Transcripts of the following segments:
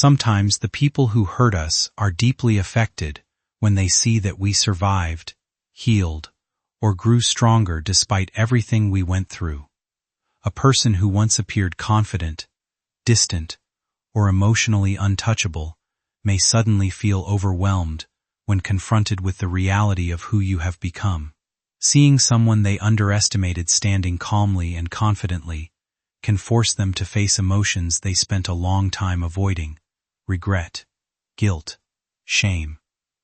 Sometimes the people who hurt us are deeply affected when they see that we survived, healed, or grew stronger despite everything we went through. A person who once appeared confident, distant, or emotionally untouchable may suddenly feel overwhelmed when confronted with the reality of who you have become. Seeing someone they underestimated standing calmly and confidently can force them to face emotions they spent a long time avoiding: regret, guilt, shame,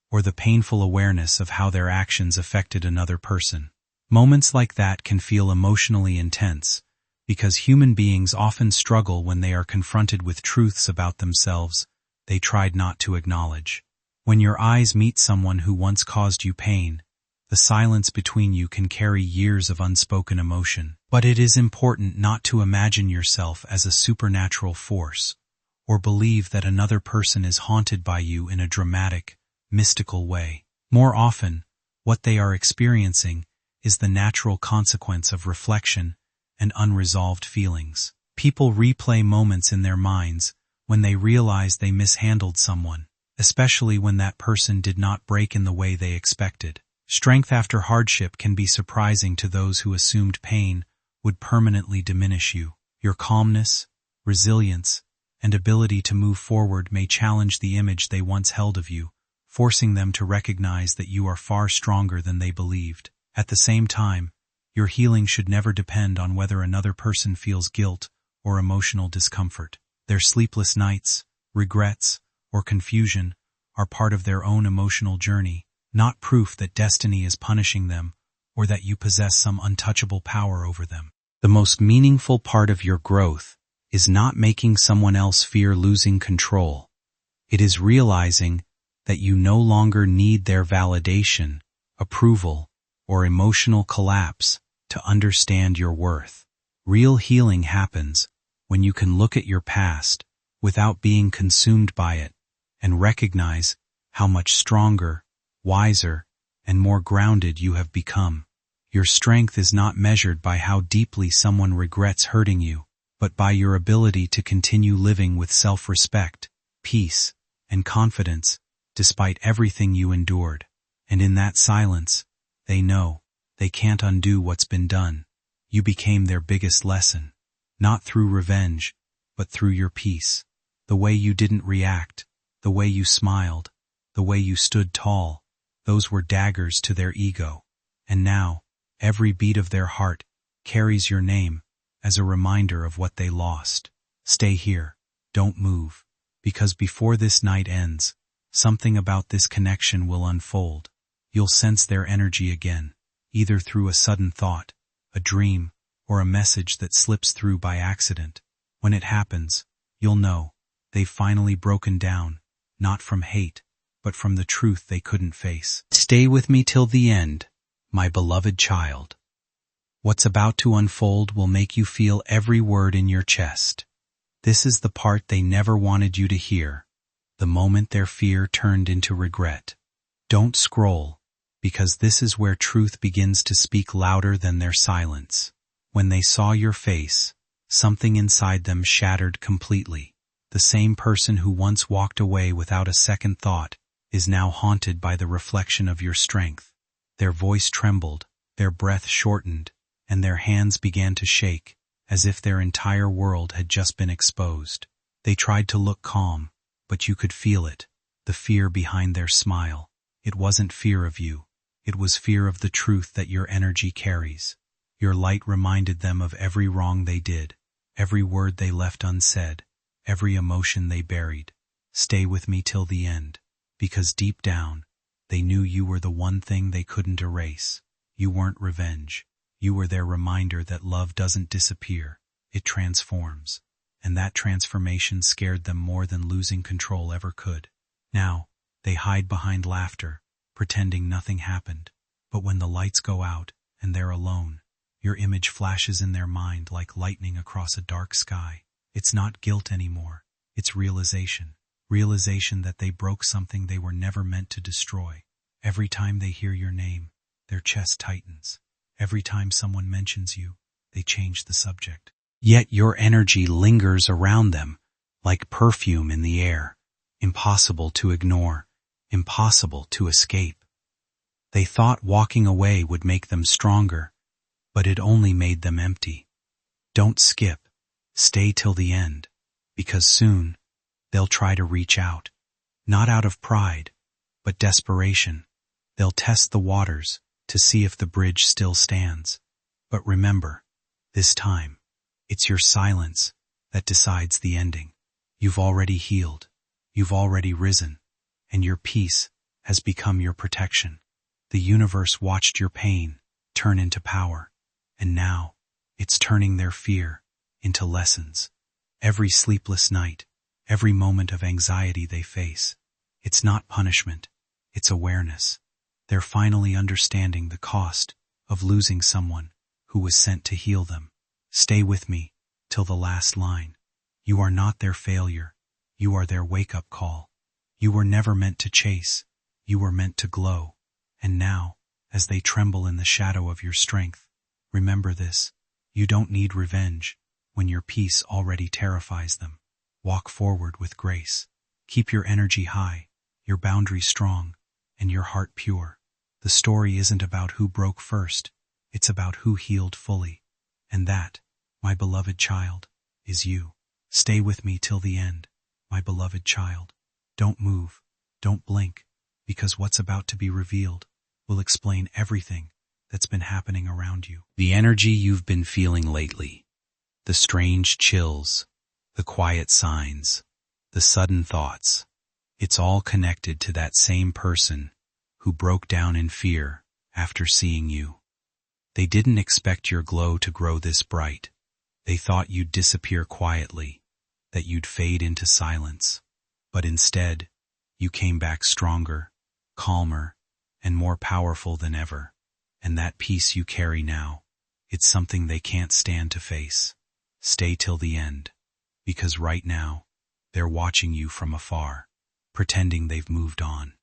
or the painful awareness of how their actions affected another person. Moments like that can feel emotionally intense because human beings often struggle when they are confronted with truths about themselves they tried not to acknowledge. When your eyes meet someone who once caused you pain, the silence between you can carry years of unspoken emotion. But it is important not to imagine yourself as a supernatural force, or believe that another person is haunted by you in a dramatic, mystical way. More often, what they are experiencing is the natural consequence of reflection and unresolved feelings. People replay moments in their minds when they realize they mishandled someone, especially when that person did not break in the way they expected. Strength after hardship can be surprising to those who assumed pain would permanently diminish you. Your calmness, resilience, and ability to move forward may challenge the image they once held of you, forcing them to recognize that you are far stronger than they believed. At the same time, your healing should never depend on whether another person feels guilt or emotional discomfort. Their sleepless nights, regrets, or confusion are part of their own emotional journey, not proof that destiny is punishing them or that you possess some untouchable power over them. The most meaningful part of your growth is not making someone else fear losing control. It is realizing that you no longer need their validation, approval, or emotional collapse to understand your worth. Real healing happens when you can look at your past without being consumed by it and recognize how much stronger, wiser, and more grounded you have become. Your strength is not measured by how deeply someone regrets hurting you, but by your ability to continue living with self-respect, peace, and confidence despite everything you endured. And in that silence, they know they can't undo what's been done. You became their biggest lesson, not through revenge, but through your peace. The way you didn't react, the way you smiled, the way you stood tall, those were daggers to their ego. And now, every beat of their heart carries your name as a reminder of what they lost. Stay here, don't move, because before this night ends, something about this connection will unfold. You'll sense their energy again, either through a sudden thought, a dream, or a message that slips through by accident. When it happens, you'll know they've finally broken down, not from hate, but from the truth they couldn't face. Stay with me till the end, my beloved child. What's about to unfold will make you feel every word in your chest. This is the part they never wanted you to hear, the moment their fear turned into regret. Don't scroll, because this is where truth begins to speak louder than their silence. When they saw your face, something inside them shattered completely. The same person who once walked away without a second thought is now haunted by the reflection of your strength. Their voice trembled, their breath shortened, and their hands began to shake, as if their entire world had just been exposed. They tried to look calm, but you could feel it, the fear behind their smile. It wasn't fear of you, it was fear of the truth that your energy carries. Your light reminded them of every wrong they did, every word they left unsaid, every emotion they buried. Stay with me till the end, because deep down, they knew you were the one thing they couldn't erase. You weren't revenge. You were their reminder that love doesn't disappear, it transforms. And that transformation scared them more than losing control ever could. Now, they hide behind laughter, pretending nothing happened. But when the lights go out and they're alone, your image flashes in their mind like lightning across a dark sky. It's not guilt anymore, it's realization. Realization that they broke something they were never meant to destroy. Every time they hear your name, their chest tightens. Every time someone mentions you, they change the subject. Yet your energy lingers around them, like perfume in the air, impossible to ignore, impossible to escape. They thought walking away would make them stronger, but it only made them empty. Don't skip. Stay till the end, because soon they'll try to reach out, not out of pride, but desperation. They'll test the waters to see if the bridge still stands. But remember, this time, it's your silence that decides the ending. You've already healed, you've already risen, and your peace has become your protection. The universe watched your pain turn into power, and now it's turning their fear into lessons. Every sleepless night, every moment of anxiety they face, it's not punishment, it's awareness. They're finally understanding the cost of losing someone who was sent to heal them. Stay with me till the last line. You are not their failure. You are their wake-up call. You were never meant to chase. You were meant to glow. And now, as they tremble in the shadow of your strength, remember this. You don't need revenge when your peace already terrifies them. Walk forward with grace. Keep your energy high, your boundaries strong, and your heart pure. The story isn't about who broke first. It's about who healed fully. And that, my beloved child, is you. Stay with me till the end, my beloved child. Don't move, don't blink, because what's about to be revealed will explain everything that's been happening around you. The energy you've been feeling lately, the strange chills, the quiet signs, the sudden thoughts, it's all connected to that same person who broke down in fear after seeing you. They didn't expect your glow to grow this bright. They thought you'd disappear quietly, that you'd fade into silence. But instead, you came back stronger, calmer, and more powerful than ever. And that peace you carry now, it's something they can't stand to face. Stay till the end, because right now, they're watching you from afar, pretending they've moved on.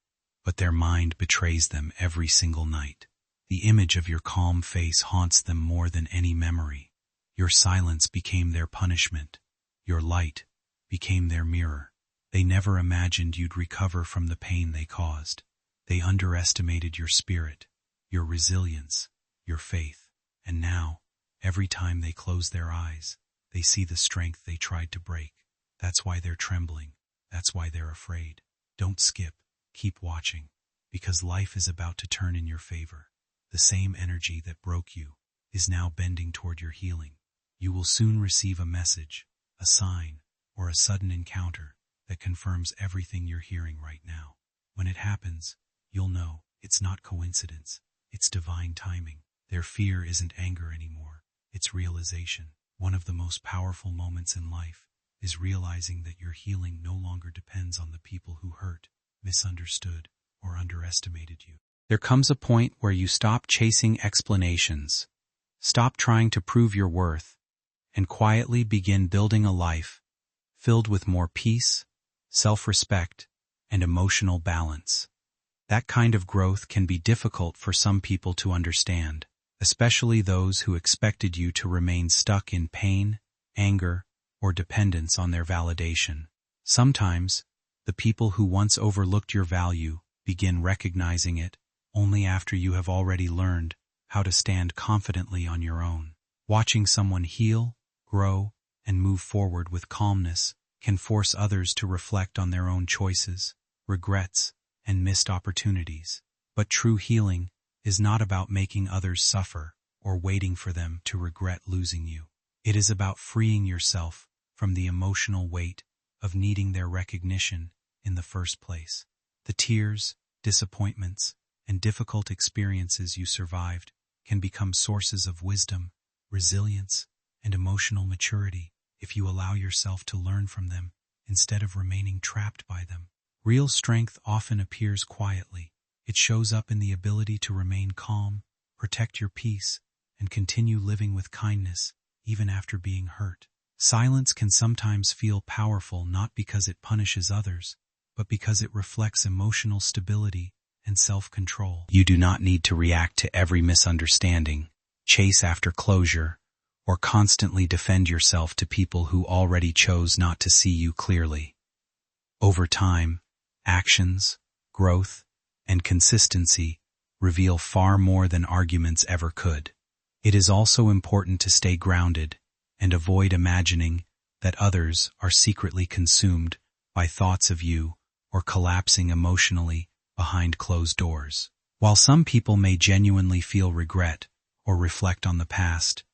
But their mind betrays them every single night. The image of your calm face haunts them more than any memory. Your silence became their punishment. Your light became their mirror. They never imagined you'd recover from the pain they caused. They underestimated your spirit, your resilience, your faith. And now, every time they close their eyes, they see the strength they tried to break. That's why they're trembling. That's why they're afraid. Don't skip. Keep watching, because life is about to turn in your favor. The same energy that broke you is now bending toward your healing. You will soon receive a message, a sign, or a sudden encounter that confirms everything you're hearing right now. When it happens, you'll know it's not coincidence, it's divine timing. Their fear isn't anger anymore, it's realization. One of the most powerful moments in life is realizing that your healing no longer depends on the people who hurt, misunderstood, or underestimated you. There comes a point where you stop chasing explanations, stop trying to prove your worth, and quietly begin building a life filled with more peace, self-respect, and emotional balance. That kind of growth can be difficult for some people to understand, especially those who expected you to remain stuck in pain, anger, or dependence on their validation. Sometimes, the people who once overlooked your value begin recognizing it only after you have already learned how to stand confidently on your own. Watching someone heal, grow, and move forward with calmness can force others to reflect on their own choices, regrets, and missed opportunities. But true healing is not about making others suffer or waiting for them to regret losing you. It is about freeing yourself from the emotional weight of needing their recognition in the first place. The tears, disappointments, and difficult experiences you survived can become sources of wisdom, resilience, and emotional maturity if you allow yourself to learn from them instead of remaining trapped by them. Real strength often appears quietly. It shows up in the ability to remain calm, protect your peace, and continue living with kindness even after being hurt. Silence can sometimes feel powerful not because it punishes others, but because it reflects emotional stability and self-control. You do not need to react to every misunderstanding, chase after closure, or constantly defend yourself to people who already chose not to see you clearly. Over time, actions, growth, and consistency reveal far more than arguments ever could. It is also important to stay grounded and avoid imagining that others are secretly consumed by thoughts of you or collapsing emotionally behind closed doors. While some people may genuinely feel regret or reflect on the past,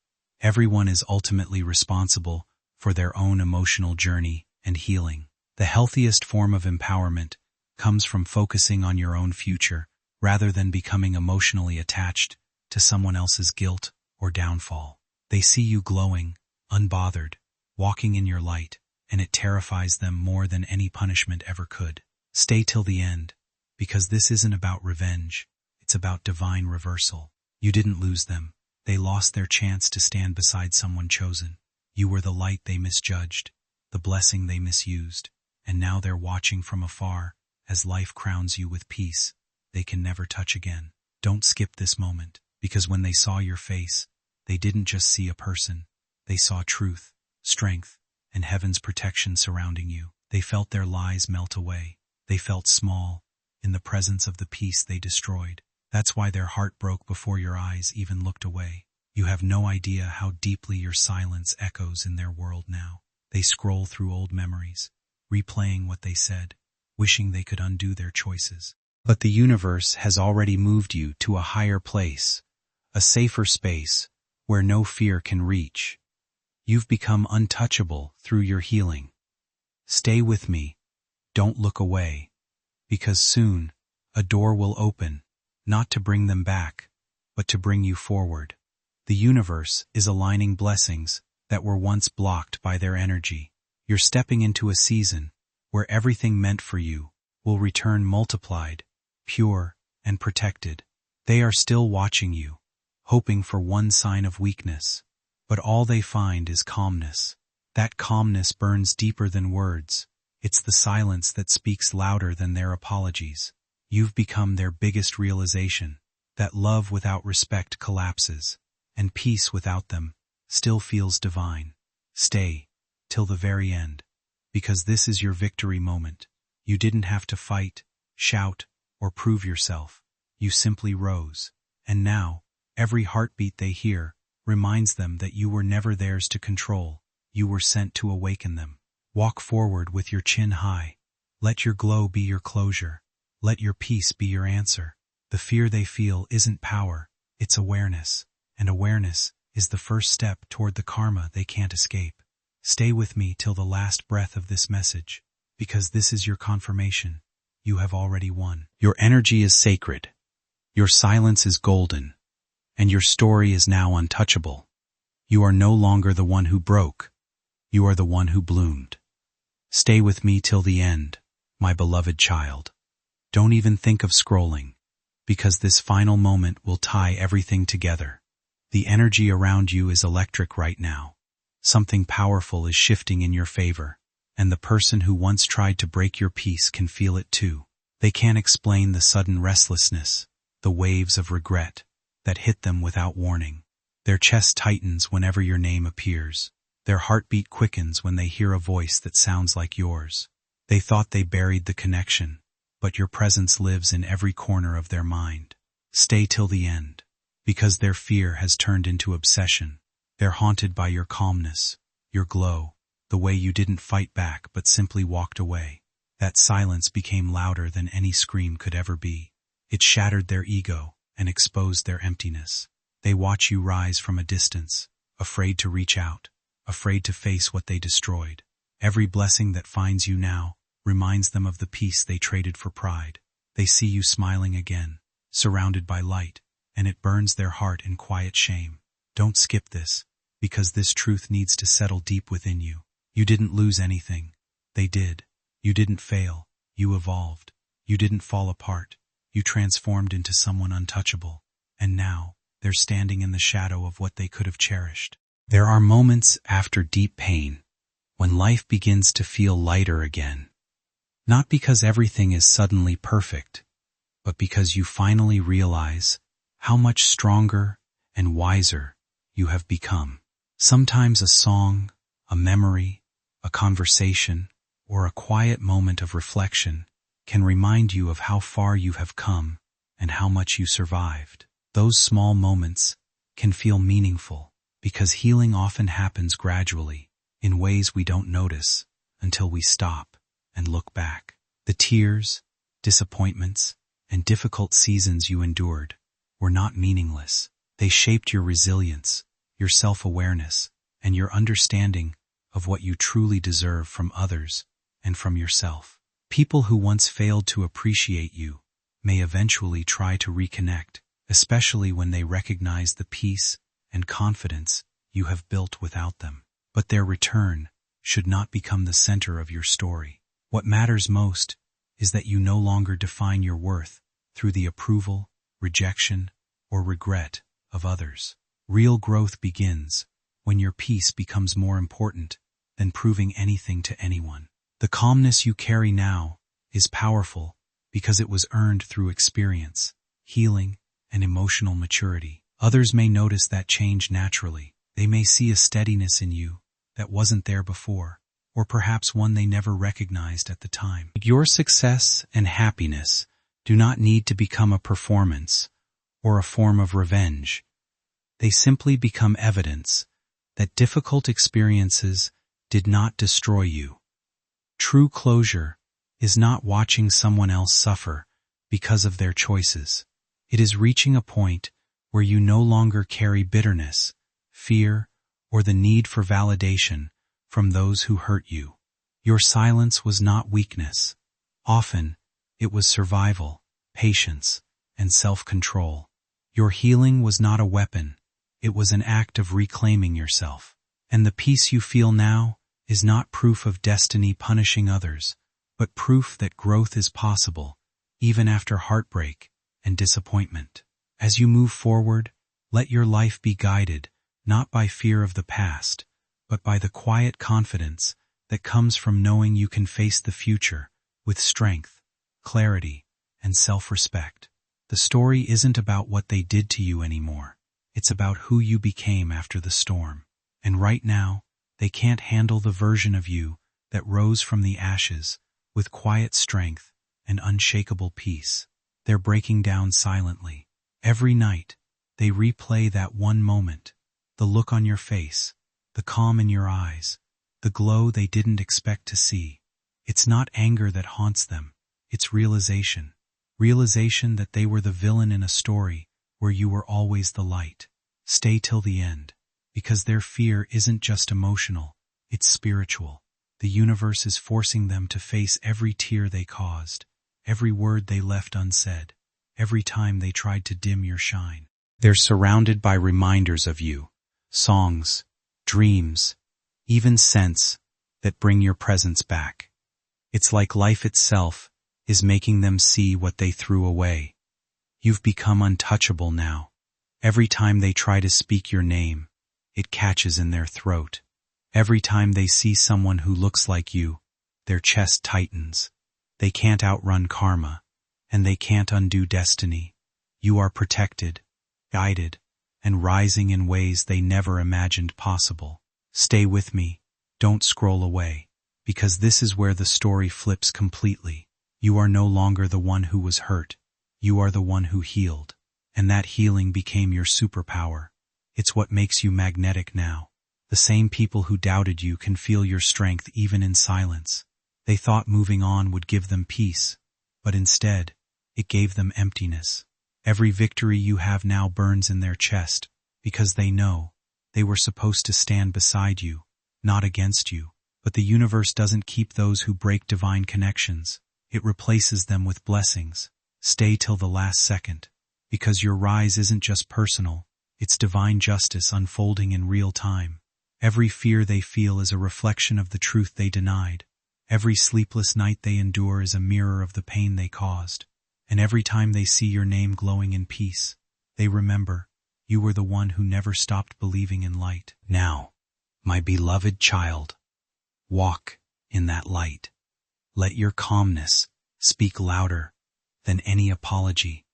everyone is ultimately responsible for their own emotional journey and healing. The healthiest form of empowerment comes from focusing on your own future rather than becoming emotionally attached to someone else's guilt or downfall. They see you glowing, unbothered, walking in your light, and it terrifies them more than any punishment ever could. Stay till the end, because this isn't about revenge, it's about divine reversal. You didn't lose them. They lost their chance to stand beside someone chosen. You were the light they misjudged, the blessing they misused, and now they're watching from afar as life crowns you with peace they can never touch again. Don't skip this moment, because when they saw your face, they didn't just see a person. They saw truth, strength, and heaven's protection surrounding you. They felt their lies melt away. They felt small in the presence of the peace they destroyed. That's why their heart broke before your eyes even looked away. You have no idea how deeply your silence echoes in their world now. They scroll through old memories, replaying what they said, wishing they could undo their choices. But the universe has already moved you to a higher place, a safer space where no fear can reach. You've become untouchable through your healing. Stay with me. Don't look away, because soon a door will open, not to bring them back, but to bring you forward. The universe is aligning blessings that were once blocked by their energy. You're stepping into a season where everything meant for you will return multiplied, pure, and protected. They are still watching you, hoping for one sign of weakness, but all they find is calmness. That calmness burns deeper than words. It's the silence that speaks louder than their apologies. You've become their biggest realization, that love without respect collapses, and peace without them still feels divine. Stay till the very end, because this is your victory moment. You didn't have to fight, shout, or prove yourself. You simply rose, and now, every heartbeat they hear reminds them that you were never theirs to control. You were sent to awaken them. Walk forward with your chin high. Let your glow be your closure. Let your peace be your answer. The fear they feel isn't power, it's awareness. And awareness is the first step toward the karma they can't escape. Stay with me till the last breath of this message, because this is your confirmation. You have already won. Your energy is sacred. Your silence is golden. And your story is now untouchable. You are no longer the one who broke. You are the one who bloomed. Stay with me till the end, my beloved child. Don't even think of scrolling, because this final moment will tie everything together. The energy around you is electric right now. Something powerful is shifting in your favor, and the person who once tried to break your peace can feel it too. They can't explain the sudden restlessness, the waves of regret that hit them without warning. Their chest tightens whenever your name appears. Their heartbeat quickens when they hear a voice that sounds like yours. They thought they buried the connection, but your presence lives in every corner of their mind. Stay till the end, because their fear has turned into obsession. They're haunted by your calmness, your glow, the way you didn't fight back but simply walked away. That silence became louder than any scream could ever be. It shattered their ego and exposed their emptiness. They watch you rise from a distance, afraid to reach out, afraid to face what they destroyed. Every blessing that finds you now reminds them of the peace they traded for pride. They see you smiling again, surrounded by light, and it burns their heart in quiet shame. Don't skip this, because this truth needs to settle deep within you. You didn't lose anything. They did. You didn't fail. You evolved. You didn't fall apart. You transformed into someone untouchable. And now, they're standing in the shadow of what they could have cherished. There are moments after deep pain, when life begins to feel lighter again. Not because everything is suddenly perfect, but because you finally realize how much stronger and wiser you have become. Sometimes a song, a memory, a conversation, or a quiet moment of reflection can remind you of how far you have come and how much you survived. Those small moments can feel meaningful because healing often happens gradually in ways we don't notice until we stop and look back. The tears, disappointments, and difficult seasons you endured were not meaningless. They shaped your resilience, your self-awareness, and your understanding of what you truly deserve from others and from yourself. People who once failed to appreciate you may eventually try to reconnect, especially when they recognize the peace and confidence you have built without them. But their return should not become the center of your story. What matters most is that you no longer define your worth through the approval, rejection, or regret of others. Real growth begins when your peace becomes more important than proving anything to anyone. The calmness you carry now is powerful because it was earned through experience, healing, and emotional maturity. Others may notice that change naturally. They may see a steadiness in you that wasn't there before, or perhaps one they never recognized at the time. Your success and happiness do not need to become a performance or a form of revenge. They simply become evidence that difficult experiences did not destroy you. True closure is not watching someone else suffer because of their choices. It is reaching a point where you no longer carry bitterness, fear, or the need for validation from those who hurt you. Your silence was not weakness. Often, it was survival, patience, and self-control. Your healing was not a weapon. It was an act of reclaiming yourself. And the peace you feel now is not proof of destiny punishing others, but proof that growth is possible, even after heartbreak and disappointment. As you move forward, let your life be guided not by fear of the past, but by the quiet confidence that comes from knowing you can face the future with strength, clarity, and self-respect. The story isn't about what they did to you anymore. It's about who you became after the storm. And right now, they can't handle the version of you that rose from the ashes with quiet strength and unshakable peace. They're breaking down silently. Every night, they replay that one moment, the look on your face, the calm in your eyes, the glow they didn't expect to see. It's not anger that haunts them, it's realization. Realization that they were the villain in a story where you were always the light. Stay till the end, because their fear isn't just emotional, it's spiritual. The universe is forcing them to face every tear they caused, every word they left unsaid, every time they tried to dim your shine. They're surrounded by reminders of you, songs, dreams, even scents that bring your presence back. It's like life itself is making them see what they threw away. You've become untouchable now. Every time they try to speak your name, it catches in their throat. Every time they see someone who looks like you, their chest tightens. They can't outrun karma, and they can't undo destiny. You are protected, guided, and rising in ways they never imagined possible. Stay with me, don't scroll away, because this is where the story flips completely. You are no longer the one who was hurt. You are the one who healed. And that healing became your superpower. It's what makes you magnetic now. The same people who doubted you can feel your strength even in silence. They thought moving on would give them peace, but instead, it gave them emptiness. Every victory you have now burns in their chest, because they know they were supposed to stand beside you, not against you. But the universe doesn't keep those who break divine connections. It replaces them with blessings. Stay till the last second, because your rise isn't just personal, it's divine justice unfolding in real time. Every fear they feel is a reflection of the truth they denied. Every sleepless night they endure is a mirror of the pain they caused. And every time they see your name glowing in peace, they remember, you were the one who never stopped believing in light. Now, my beloved child, walk in that light. Let your calmness speak louder than any apology.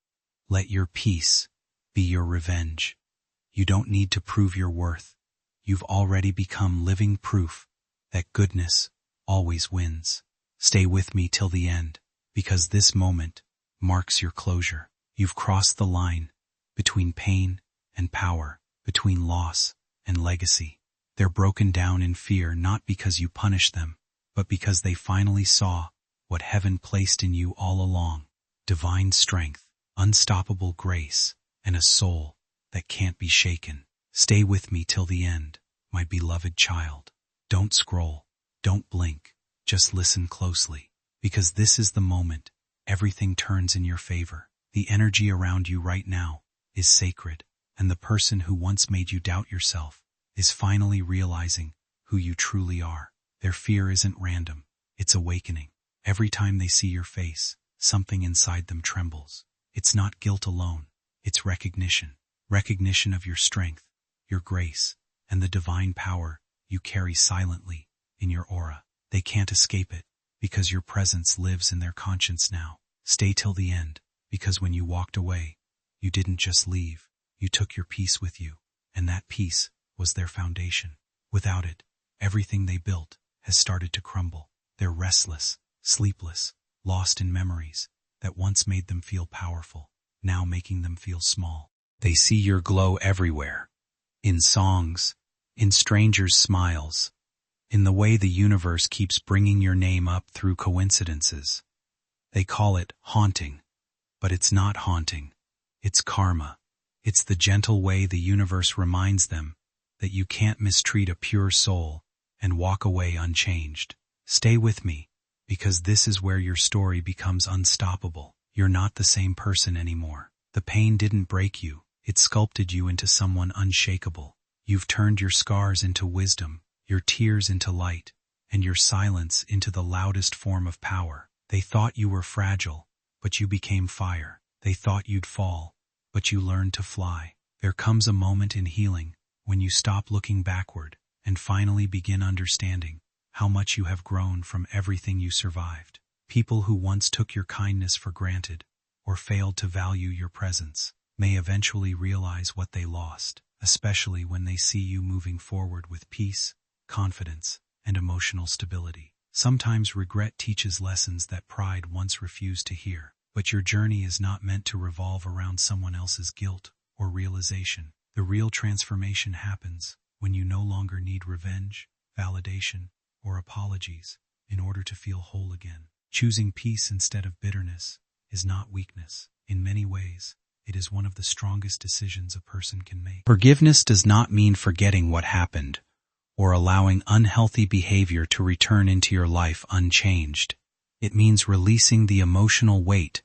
Let your peace be your revenge. You don't need to prove your worth. you've already become living proof that goodness always wins. Stay with me till the end, because this moment marks your closure. You've crossed the line between pain and power, between loss and legacy. They're broken down in fear not because you punished them, but because they finally saw what heaven placed in you all along. Divine strength, unstoppable grace, and a soul that can't be shaken. Stay with me till the end, my beloved child. Don't scroll, don't blink, just listen closely, because this is the moment everything turns in your favor. The energy around you right now is sacred, and the person who once made you doubt yourself is finally realizing who you truly are. Their fear isn't random, it's awakening. Every time they see your face, something inside them trembles. It's not guilt alone, it's recognition. Recognition of your strength, your grace, and the divine power you carry silently in your aura. They can't escape it, because your presence lives in their conscience now. Stay till the end, because when you walked away, you didn't just leave, you took your peace with you, and that peace was their foundation. Without it, everything they built has started to crumble. They're restless, sleepless, lost in memories that once made them feel powerful, now making them feel small. They see your glow everywhere, in songs, in strangers' smiles, in the way the universe keeps bringing your name up through coincidences. They call it haunting, but it's not haunting. It's karma. It's the gentle way the universe reminds them that you can't mistreat a pure soul and walk away unchanged. Stay with me, because this is where your story becomes unstoppable. You're not the same person anymore. The pain didn't break you, it sculpted you into someone unshakable. You've turned your scars into wisdom, your tears into light, and your silence into the loudest form of power. They thought you were fragile, but you became fire. They thought you'd fall, but you learned to fly. There comes a moment in healing when you stop looking backward and finally begin understanding how much you have grown from everything you survived. People who once took your kindness for granted or failed to value your presence may eventually realize what they lost, especially when they see you moving forward with peace, confidence, and emotional stability. Sometimes regret teaches lessons that pride once refused to hear, but your journey is not meant to revolve around someone else's guilt or realization. The real transformation happens when you no longer need revenge, validation, or apologies in order to feel whole again. Choosing peace instead of bitterness is not weakness. In many ways, it is one of the strongest decisions a person can make. Forgiveness does not mean forgetting what happened or allowing unhealthy behavior to return into your life unchanged. It means releasing the emotional weight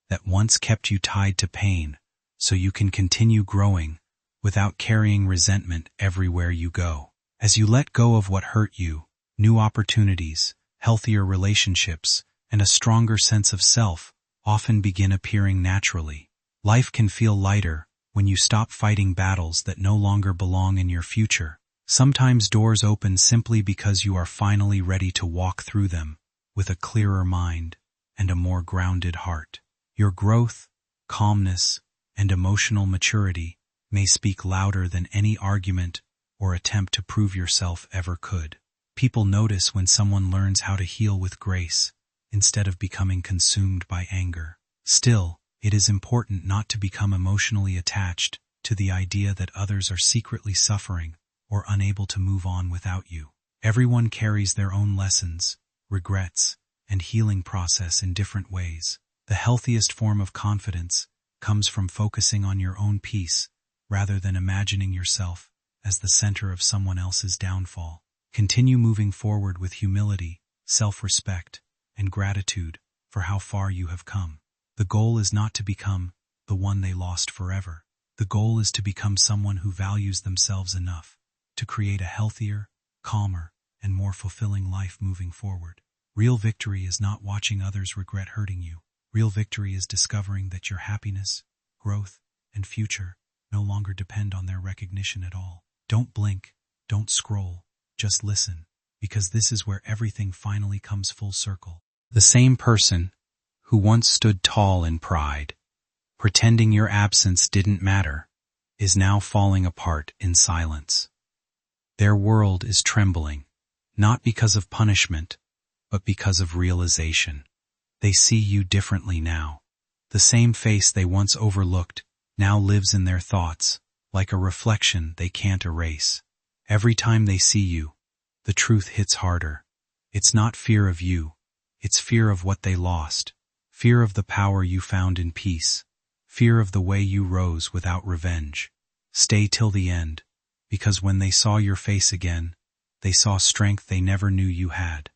that once kept you tied to pain so you can continue growing without carrying resentment everywhere you go. As you let go of what hurt you, new opportunities, healthier relationships, and a stronger sense of self often begin appearing naturally. Life can feel lighter when you stop fighting battles that no longer belong in your future. Sometimes doors open simply because you are finally ready to walk through them with a clearer mind and a more grounded heart. Your growth, calmness, and emotional maturity may speak louder than any argument or attempt to prove yourself ever could. People notice when someone learns how to heal with grace instead of becoming consumed by anger. Still, it is important not to become emotionally attached to the idea that others are secretly suffering or unable to move on without you. Everyone carries their own lessons, regrets, and healing process in different ways. The healthiest form of confidence comes from focusing on your own peace rather than imagining yourself as the center of someone else's downfall. Continue moving forward with humility, self-respect, and gratitude for how far you have come. The goal is not to become the one they lost forever. The goal is to become someone who values themselves enough to create a healthier, calmer, and more fulfilling life moving forward. Real victory is not watching others regret hurting you. Real victory is discovering that your happiness, growth, and future no longer depend on their recognition at all. Don't blink, don't scroll, just listen, because this is where everything finally comes full circle. The same person who once stood tall in pride, pretending your absence didn't matter, is now falling apart in silence. Their world is trembling, not because of punishment, but because of realization. They see you differently now. The same face they once overlooked now lives in their thoughts, like a reflection they can't erase. Every time they see you, the truth hits harder. It's not fear of you, it's fear of what they lost, fear of the power you found in peace, fear of the way you rose without revenge. Stay till the end, because when they saw your face again, they saw strength they never knew you had.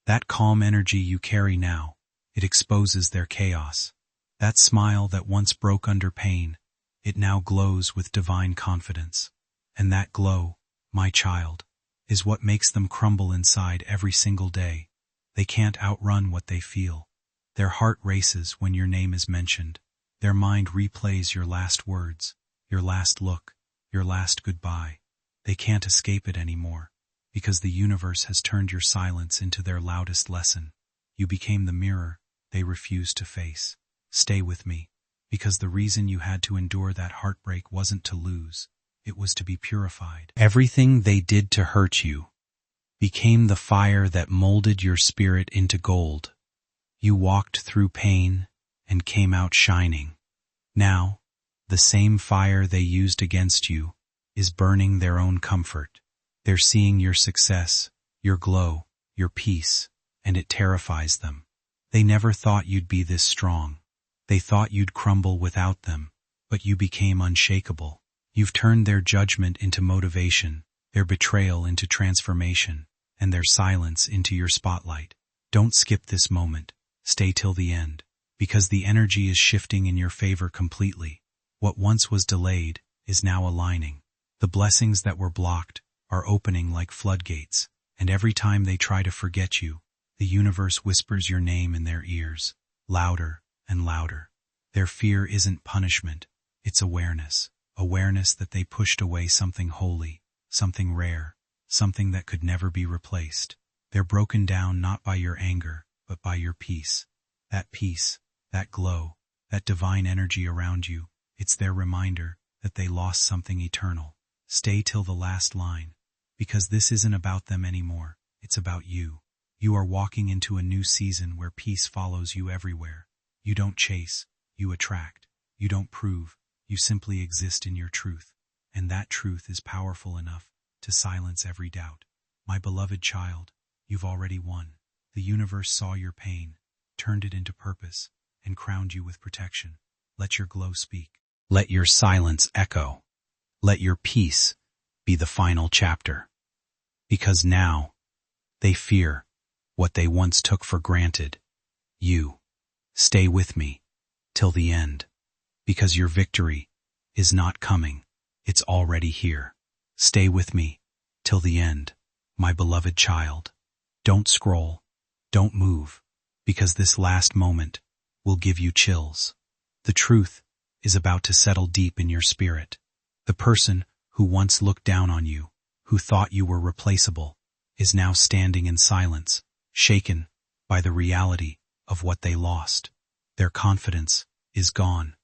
That calm energy you carry now, it exposes their chaos. That smile that once broke under pain, it now glows with divine confidence. And that glow, my child, is what makes them crumble inside every single day. They can't outrun what they feel. Their heart races when your name is mentioned. Their mind replays your last words, your last look, your last goodbye. They can't escape it anymore, because the universe has turned your silence into their loudest lesson. You became the mirror they refused to face. Stay with me, because the reason you had to endure that heartbreak wasn't to lose, it was to be purified. Everything they did to hurt you became the fire that molded your spirit into gold. You walked through pain and came out shining. Now, the same fire they used against you is burning their own comfort. They're seeing your success, your glow, your peace, and it terrifies them. They never thought you'd be this strong. They thought you'd crumble without them, but you became unshakable. You've turned their judgment into motivation, their betrayal into transformation, and their silence into your spotlight. Don't skip this moment. Stay till the end, because the energy is shifting in your favor completely. What once was delayed is now aligning. The blessings that were blocked are opening like floodgates, and every time they try to forget you, the universe whispers your name in their ears, louder and louder. Their fear isn't punishment, it's awareness. Awareness that they pushed away something holy, something rare, something that could never be replaced. They're broken down not by your anger, but by your peace. That peace, that glow, that divine energy around you, it's their reminder that they lost something eternal. Stay till the last line, because this isn't about them anymore, it's about you. You are walking into a new season where peace follows you everywhere. You don't chase, you attract. You don't prove, you simply exist in your truth. And that truth is powerful enough to silence every doubt. My beloved child, you've already won. The universe saw your pain, turned it into purpose, and crowned you with protection. Let your glow speak. Let your silence echo. Let your peace be the final chapter. Because now, they fear what they once took for granted. You, stay with me till the end, because your victory is not coming, it's already here. Stay with me till the end, my beloved child. Don't scroll, don't move, because this last moment will give you chills. The truth is about to settle deep in your spirit. The person who once looked down on you, who thought you were replaceable, is now standing in silence, shaken by the reality of what they lost. Their confidence is gone.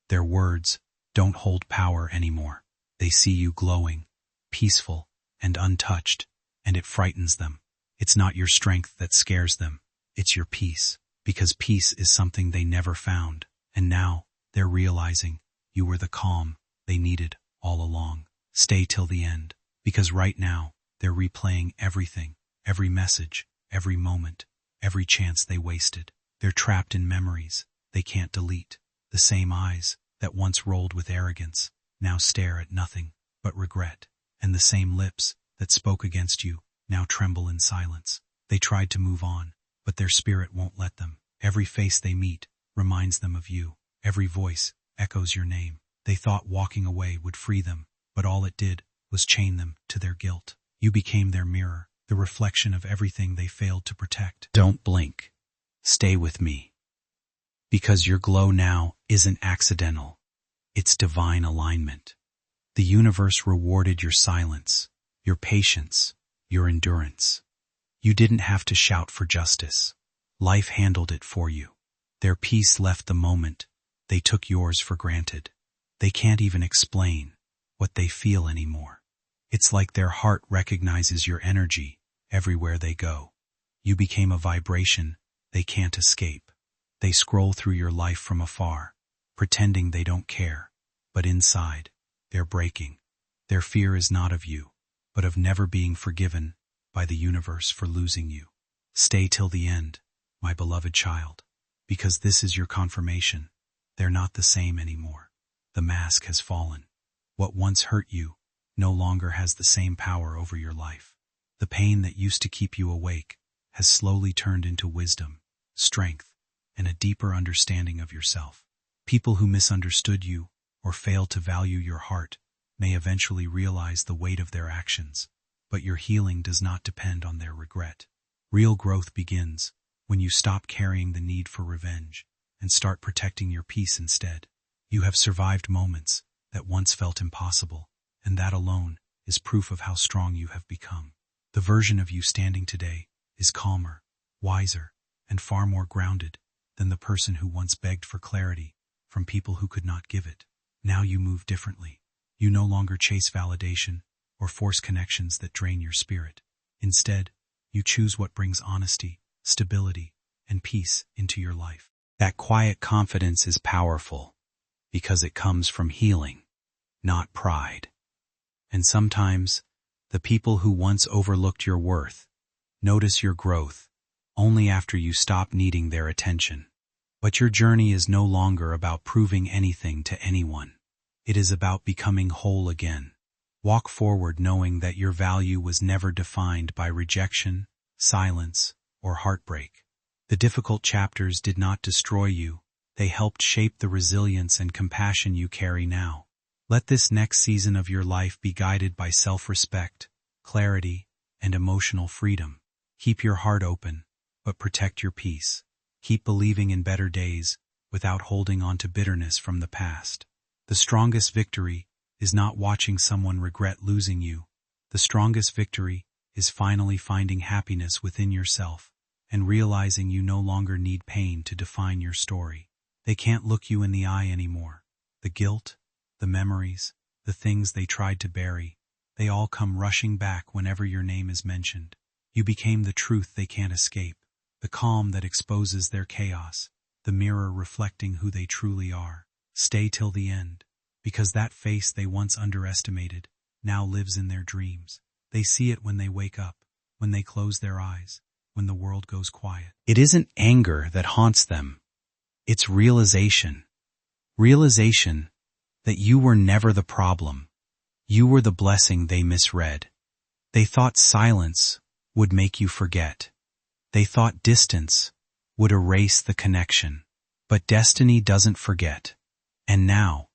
Their words don't hold power anymore. They see you glowing, peaceful, and untouched, and it frightens them. It's not your strength that scares them. It's your peace, because peace is something they never found. And now, they're realizing you were the calm they needed all along. Stay till the end, because right now, they're replaying everything, every message, every moment, every chance they wasted. They're trapped in memories they can't delete. The same eyes that once rolled with arrogance now stare at nothing but regret. And the same lips that spoke against you now tremble in silence. They tried to move on, but their spirit won't let them. Every face they meet reminds them of you. Every voice echoes your name. They thought walking away would free them, but all it did was chain them to their guilt. You became their mirror, the reflection of everything they failed to protect. Don't blink. Stay with me. Because your glow now isn't accidental. It's divine alignment. The universe rewarded your silence, your patience, your endurance. You didn't have to shout for justice. Life handled it for you. Their peace left the moment they took yours for granted. They can't even explain what they feel anymore. It's like their heart recognizes your energy everywhere they go. You became a vibration they can't escape. They scroll through your life from afar, pretending they don't care, but inside, they're breaking. Their fear is not of you, but of never being forgiven by the universe for losing you. Stay till the end, my beloved child, because this is your confirmation. They're not the same anymore. The mask has fallen. What once hurt you no longer has the same power over your life. The pain that used to keep you awake has slowly turned into wisdom, strength, and a deeper understanding of yourself. People who misunderstood you or failed to value your heart may eventually realize the weight of their actions, but your healing does not depend on their regret. Real growth begins when you stop carrying the need for revenge and start protecting your peace instead. You have survived moments that once felt impossible, and that alone is proof of how strong you have become. The version of you standing today is calmer, wiser, and far more grounded than the person who once begged for clarity from people who could not give it. Now you move differently. You no longer chase validation or force connections that drain your spirit. Instead, you choose what brings honesty, stability, and peace into your life. That quiet confidence is powerful because it comes from healing, not pride. And sometimes, the people who once overlooked your worth notice your growth only after you stop needing their attention. But your journey is no longer about proving anything to anyone. It is about becoming whole again. Walk forward knowing that your value was never defined by rejection, silence, or heartbreak. The difficult chapters did not destroy you. They helped shape the resilience and compassion you carry now. Let this next season of your life be guided by self-respect, clarity, and emotional freedom. Keep your heart open, but protect your peace. Keep believing in better days without holding on to bitterness from the past. The strongest victory is not watching someone regret losing you. The strongest victory is finally finding happiness within yourself and realizing you no longer need pain to define your story. They can't look you in the eye anymore. The guilt, the memories, the things they tried to bury, they all come rushing back whenever your name is mentioned. You became the truth they can't escape, the calm that exposes their chaos, the mirror reflecting who they truly are. Stay till the end, because that face they once underestimated now lives in their dreams. They see it when they wake up, when they close their eyes, when the world goes quiet. It isn't anger that haunts them. It's realization. Realization that you were never the problem. You were the blessing they misread. They thought silence would make you forget. They thought distance would erase the connection. But destiny doesn't forget. And now,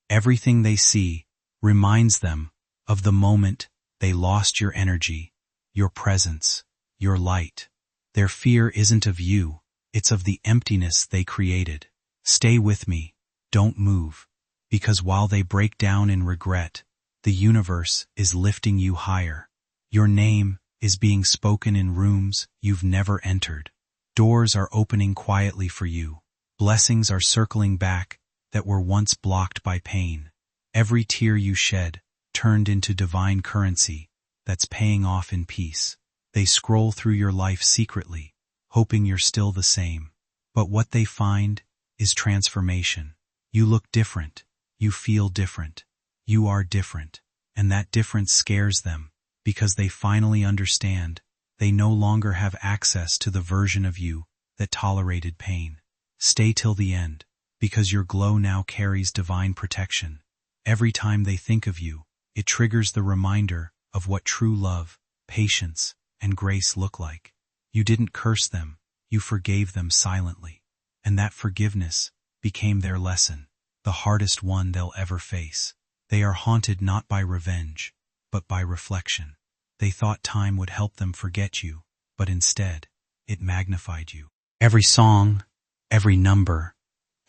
everything they see reminds them of the moment they lost your energy, your presence, your light. Their fear isn't of you, it's of the emptiness they created. Stay with me, don't move, because while they break down in regret, the universe is lifting you higher. Your name is being spoken in rooms you've never entered. Doors are opening quietly for you. Blessings are circling back that were once blocked by pain. Every tear you shed turned into divine currency that's paying off in peace. They scroll through your life secretly, hoping you're still the same. But what they find is transformation. You look different. You feel different. You are different. And that difference scares them because they finally understand they no longer have access to the version of you that tolerated pain. Stay till the end, because your glow now carries divine protection. Every time they think of you, it triggers the reminder of what true love, patience, and grace look like. You didn't curse them, you forgave them silently. And that forgiveness became their lesson, the hardest one they'll ever face. They are haunted not by revenge, but by reflection. They thought time would help them forget you, but instead, it magnified you. Every song, every number,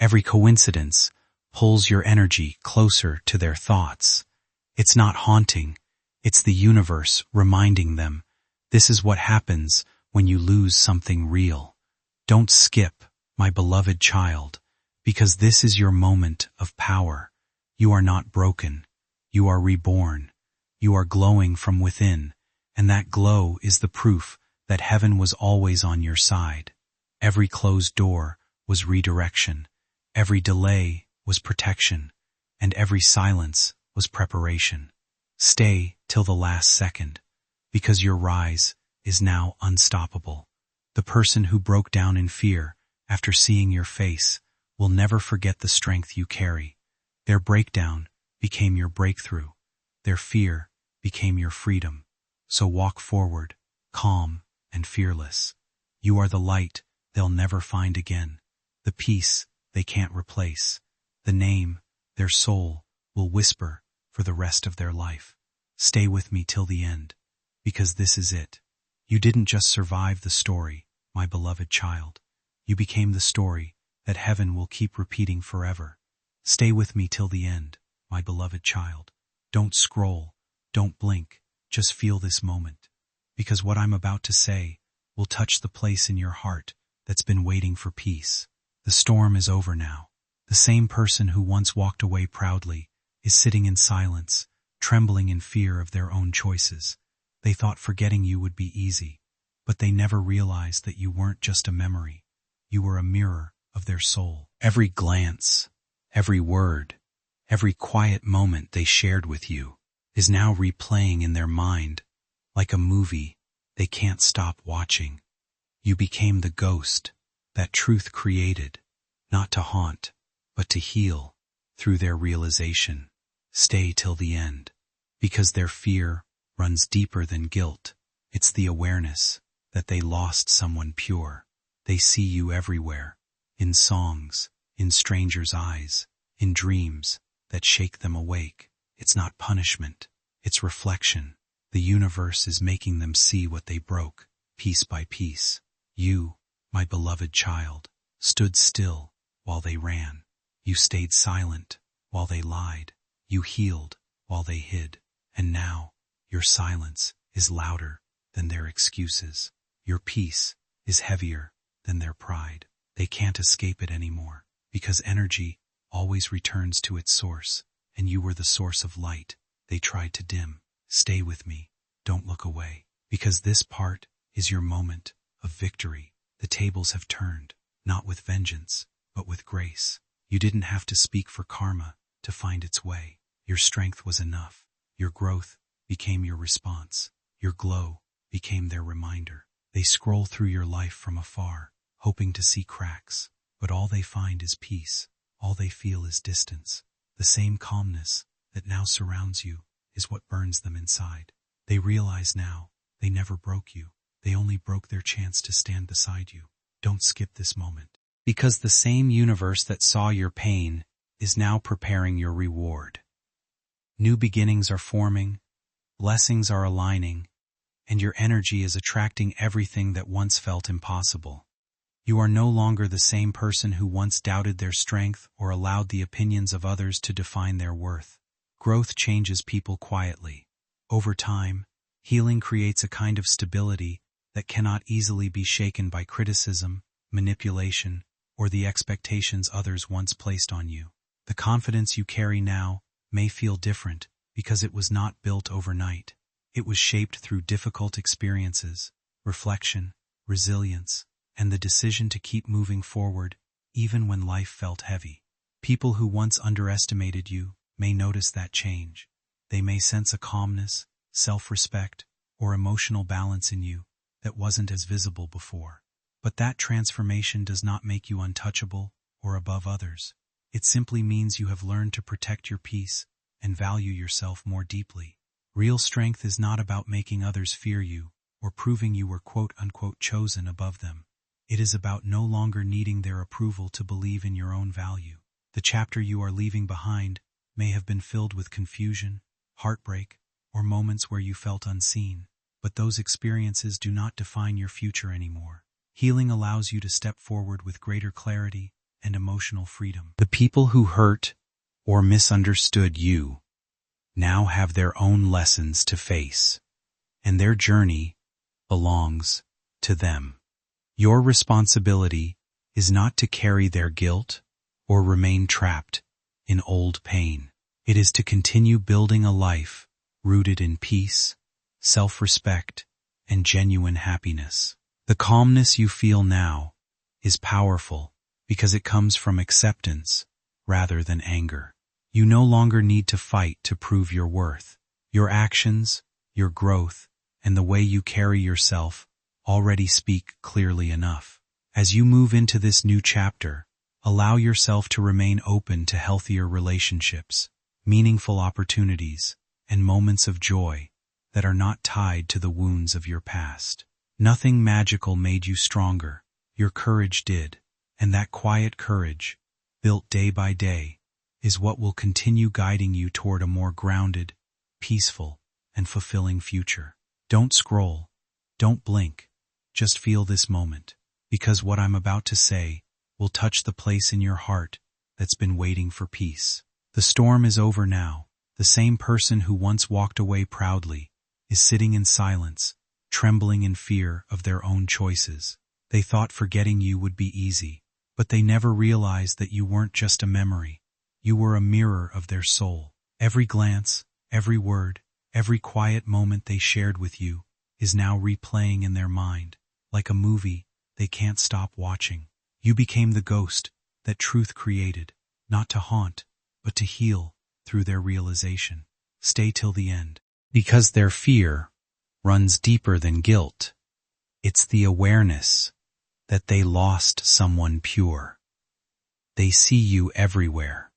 every coincidence pulls your energy closer to their thoughts. It's not haunting, it's the universe reminding them, this is what happens when you lose something real. Don't skip, my beloved child, because this is your moment of power. You are not broken, you are reborn. You are glowing from within, and that glow is the proof that heaven was always on your side. Every closed door was redirection, every delay was protection, and every silence was preparation. Stay till the last second, because your rise is now unstoppable. The person who broke down in fear after seeing your face will never forget the strength you carry. Their breakdown became your breakthrough. Their fear became your freedom. So walk forward, calm and fearless. You are the light they'll never find again, the peace they can't replace, the name their soul will whisper for the rest of their life. Stay with me till the end, because this is it. You didn't just survive the story, my beloved child. You became the story that heaven will keep repeating forever. Stay with me till the end, my beloved child. Don't scroll, don't blink, just feel this moment. Because what I'm about to say will touch the place in your heart that's been waiting for peace. The storm is over now. The same person who once walked away proudly is sitting in silence, trembling in fear of their own choices. They thought forgetting you would be easy, but they never realized that you weren't just a memory. You were a mirror of their soul. Every glance, every word, every quiet moment they shared with you is now replaying in their mind like a movie they can't stop watching. You became the ghost that truth created, not to haunt, but to heal through their realization. Stay till the end, because their fear runs deeper than guilt. It's the awareness that they lost someone pure. They see you everywhere, in songs, in strangers' eyes, in dreams that shake them awake. It's not punishment, it's reflection. The universe is making them see what they broke, piece by piece. You, my beloved child, stood still while they ran. You stayed silent while they lied. You healed while they hid. And now, your silence is louder than their excuses. Your peace is heavier than their pride. They can't escape it anymore, because energy always returns to its source, and you were the source of light they tried to dim. Stay with me, don't look away, because this part is your moment of victory. The tables have turned, not with vengeance, but with grace. You didn't have to speak for karma to find its way. Your strength was enough. Your growth became your response. Your glow became their reminder. They scroll through your life from afar, hoping to see cracks, but all they find is peace. All they feel is distance. The same calmness that now surrounds you is what burns them inside. They realize now they never broke you. They only broke their chance to stand beside you. Don't skip this moment, because the same universe that saw your pain is now preparing your reward. New beginnings are forming, blessings are aligning, and your energy is attracting everything that once felt impossible. You are no longer the same person who once doubted their strength or allowed the opinions of others to define their worth. Growth changes people quietly. Over time, healing creates a kind of stability that cannot easily be shaken by criticism, manipulation, or the expectations others once placed on you. The confidence you carry now may feel different because it was not built overnight. It was shaped through difficult experiences, reflection, resilience, and the decision to keep moving forward even when life felt heavy. People who once underestimated you may notice that change. They may sense a calmness, self-respect, or emotional balance in you that wasn't as visible before. But that transformation does not make you untouchable or above others. It simply means you have learned to protect your peace and value yourself more deeply. Real strength is not about making others fear you or proving you were quote-unquote chosen above them. It is about no longer needing their approval to believe in your own value. The chapter you are leaving behind may have been filled with confusion, heartbreak, or moments where you felt unseen, but those experiences do not define your future anymore. Healing allows you to step forward with greater clarity and emotional freedom. The people who hurt or misunderstood you now have their own lessons to face, and their journey belongs to them. Your responsibility is not to carry their guilt or remain trapped in old pain. It is to continue building a life rooted in peace, self-respect, and genuine happiness. The calmness you feel now is powerful because it comes from acceptance rather than anger. You no longer need to fight to prove your worth. Your actions, your growth, and the way you carry yourself already speak clearly enough. As you move into this new chapter, allow yourself to remain open to healthier relationships, meaningful opportunities, and moments of joy that are not tied to the wounds of your past. Nothing magical made you stronger. Your courage did, and that quiet courage, built day by day, is what will continue guiding you toward a more grounded, peaceful, and fulfilling future. Don't scroll. Don't blink. Just feel this moment, because what I'm about to say will touch the place in your heart that's been waiting for peace. The storm is over now. The same person who once walked away proudly is sitting in silence, trembling in fear of their own choices. They thought forgetting you would be easy, but they never realized that you weren't just a memory. You were a mirror of their soul. Every glance, every word, every quiet moment they shared with you is now replaying in their mind, like a movie they can't stop watching. You became the ghost that truth created, not to haunt, but to heal through their realization. Stay till the end. Because their fear runs deeper than guilt. It's the awareness that they lost someone pure. They see you everywhere.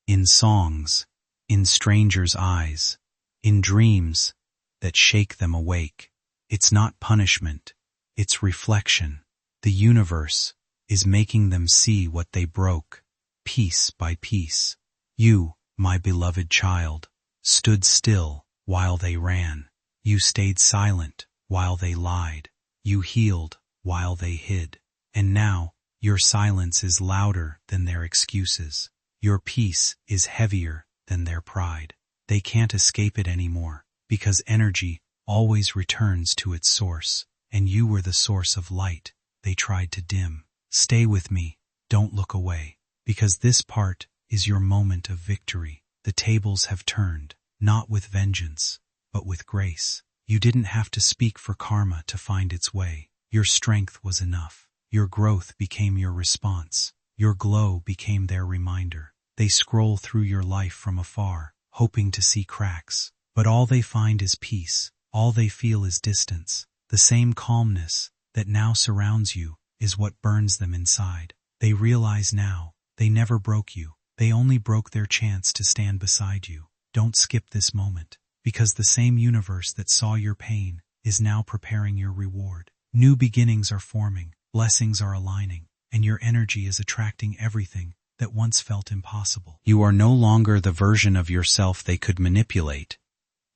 In songs, in strangers' eyes, in dreams that shake them awake. It's not punishment, it's reflection. The universe is making them see what they broke, piece by piece. You, my beloved child, stood still while they ran. You stayed silent while they lied. You healed while they hid. And now, your silence is louder than their excuses. Your peace is heavier than their pride. They can't escape it anymore, because energy always returns to its source, and you were the source of light they tried to dim. Stay with me, don't look away, because this part is your moment of victory. The tables have turned, not with vengeance, but with grace. You didn't have to speak for karma to find its way. Your strength was enough. Your growth became your response. Your glow became their reminder. They scroll through your life from afar, hoping to see cracks. But all they find is peace. All they feel is distance. The same calmness that now surrounds you is what burns them inside. They realize now, they never broke you. They only broke their chance to stand beside you. Don't skip this moment, because the same universe that saw your pain is now preparing your reward. New beginnings are forming, blessings are aligning, and your energy is attracting everything that once felt impossible. You are no longer the version of yourself they could manipulate.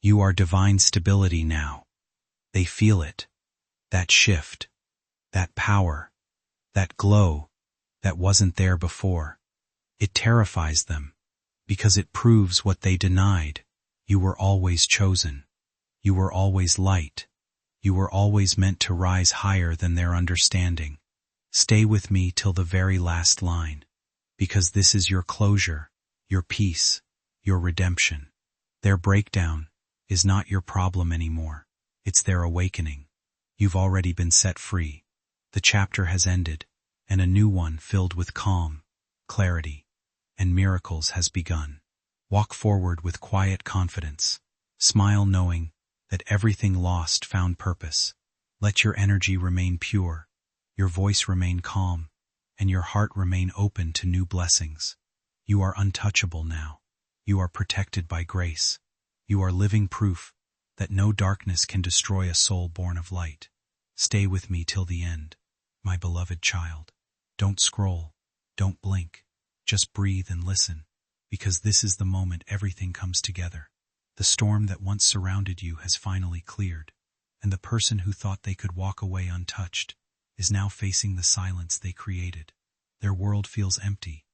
You are divine stability now. They feel it. That shift, that power, that glow that wasn't there before. It terrifies them, because it proves what they denied. You were always chosen. You were always light. You were always meant to rise higher than their understanding. Stay with me till the very last line, because this is your closure, your peace, your redemption. Their breakdown is not your problem anymore. It's their awakening. You've already been set free. The chapter has ended, and a new one filled with calm, clarity, and miracles has begun. Walk forward with quiet confidence. Smile knowing that everything lost found purpose. Let your energy remain pure, your voice remain calm, and your heart remain open to new blessings. You are untouchable now. You are protected by grace. You are living proof that no darkness can destroy a soul born of light. Stay with me till the end, my beloved child. Don't scroll, don't blink, just breathe and listen, because this is the moment everything comes together. The storm that once surrounded you has finally cleared, and the person who thought they could walk away untouched is now facing the silence they created. Their world feels empty,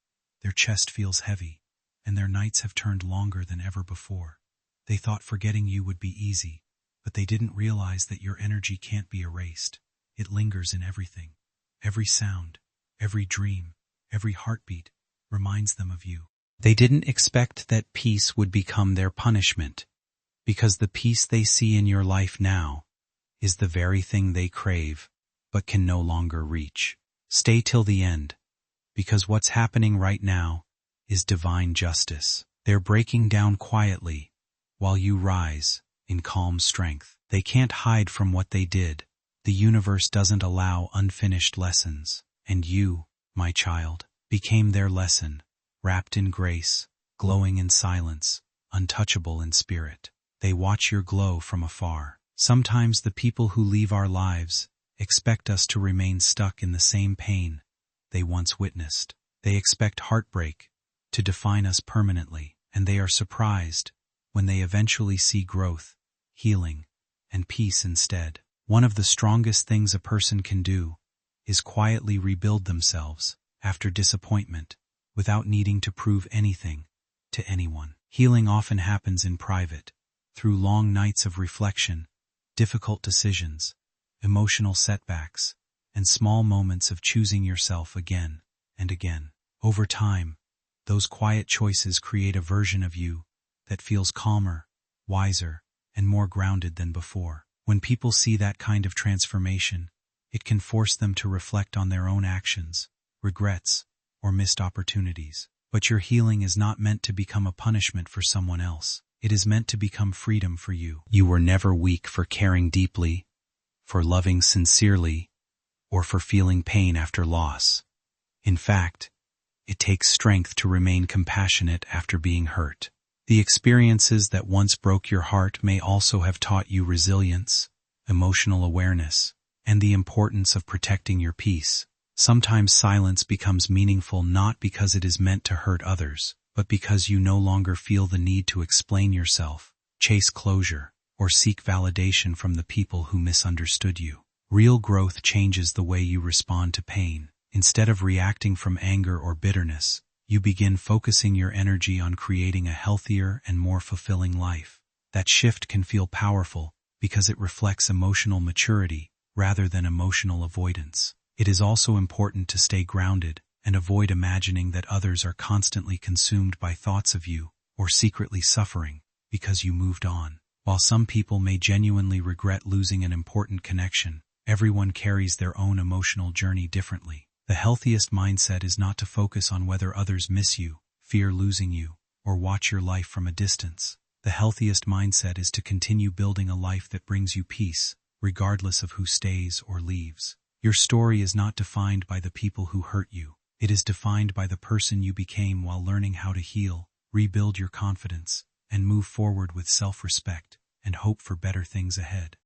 their chest feels heavy, and their nights have turned longer than ever before. They thought forgetting you would be easy, but they didn't realize that your energy can't be erased. It lingers in everything. Every sound, every dream, every heartbeat reminds them of you. They didn't expect that peace would become their punishment. because the peace they see in your life now is the very thing they crave, but can no longer reach. Stay till the end, because what's happening right now is divine justice. They're breaking down quietly, while you rise in calm strength. They can't hide from what they did. The universe doesn't allow unfinished lessons, and you, my child, became their lesson, wrapped in grace, glowing in silence, untouchable in spirit. They watch your glow from afar. Sometimes the people who leave our lives expect us to remain stuck in the same pain they once witnessed. They expect heartbreak to define us permanently, and they are surprised when they eventually see growth, healing, and peace instead. One of the strongest things a person can do is quietly rebuild themselves after disappointment without needing to prove anything to anyone. Healing often happens in private, through long nights of reflection, difficult decisions, emotional setbacks, and small moments of choosing yourself again and again. Over time, those quiet choices create a version of you that feels calmer, wiser, and more grounded than before. When people see that kind of transformation, it can force them to reflect on their own actions, regrets, or missed opportunities. But your healing is not meant to become a punishment for someone else. It is meant to become freedom for you. You were never weak for caring deeply, for loving sincerely, or for feeling pain after loss. In fact, it takes strength to remain compassionate after being hurt. The experiences that once broke your heart may also have taught you resilience, emotional awareness, and the importance of protecting your peace. Sometimes silence becomes meaningful not because it is meant to hurt others, but because you no longer feel the need to explain yourself, chase closure, or seek validation from the people who misunderstood you. Real growth changes the way you respond to pain. Instead of reacting from anger or bitterness, you begin focusing your energy on creating a healthier and more fulfilling life. That shift can feel powerful because it reflects emotional maturity rather than emotional avoidance. It is also important to stay grounded and avoid imagining that others are constantly consumed by thoughts of you or secretly suffering because you moved on. While some people may genuinely regret losing an important connection, everyone carries their own emotional journey differently. The healthiest mindset is not to focus on whether others miss you, fear losing you, or watch your life from a distance. The healthiest mindset is to continue building a life that brings you peace, regardless of who stays or leaves. Your story is not defined by the people who hurt you. It is defined by the person you became while learning how to heal, rebuild your confidence, and move forward with self-respect and hope for better things ahead.